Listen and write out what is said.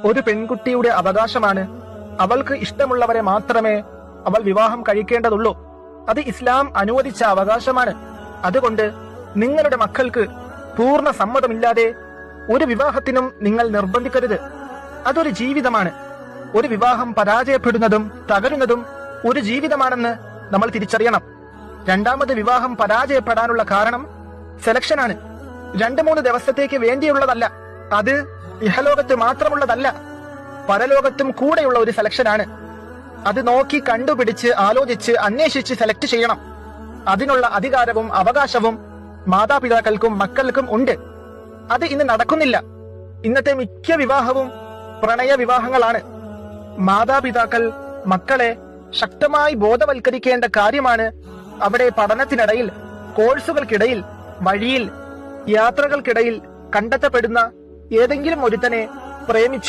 ഒരു പെൺകുട്ടിയുടെ അവകാശമാണ് അവൾക്ക് ഇഷ്ടമുള്ളവരെ മാത്രമേ അവൾ വിവാഹം കഴിക്കേണ്ടതുള്ളൂ. അത് ഇസ്ലാം അനുവദിച്ച അവകാശമാണ്. അതുകൊണ്ട് നിങ്ങളുടെ മക്കൾക്ക് പൂർണ്ണ സമ്മതമില്ലാതെ ഒരു വിവാഹത്തിനും നിങ്ങൾ നിർബന്ധിക്കരുത്. അതൊരു ജീവിതമാണ്. ഒരു വിവാഹം പരാജയപ്പെടുന്നതും തകരുന്നതും ഒരു ജീവിതമാണെന്ന് നമ്മൾ തിരിച്ചറിയണം. രണ്ടാമത് വിവാഹം പരാജയപ്പെടാനുള്ള കാരണം സെലക്ഷനാണ്. 2-3 ദിവസത്തേക്ക് വേണ്ടിയുള്ളതല്ല. അത് ഇഹലോകത്ത് മാത്രമുള്ളതല്ല, പരലോകത്തും കൂടെയുള്ള ഒരു സെലക്ഷനാണ്. അത് നോക്കി കണ്ടുപിടിച്ച് ആലോചിച്ച് അന്വേഷിച്ച് സെലക്ട് ചെയ്യണം. അതിനുള്ള അധികാരവും അവകാശവും മാതാപിതാക്കൾക്കും മക്കൾക്കും ഉണ്ട്. അത് ഇന്ന് നടക്കുന്നില്ല. ഇന്നത്തെ മിക്ക വിവാഹവും പ്രണയ വിവാഹങ്ങളാണ്. മാതാപിതാക്കൾ മക്കളെ ശക്തമായി ബോധവൽക്കരിക്കേണ്ട കാര്യമാണ്. അവിടെ പഠനത്തിനിടയിൽ, കോഴ്സുകൾക്കിടയിൽ, വഴിയിൽ, യാത്രകൾക്കിടയിൽ കണ്ടെത്തപ്പെടുന്ന ഏതെങ്കിലും ഒരുത്തനെ പ്രേമിച്ചു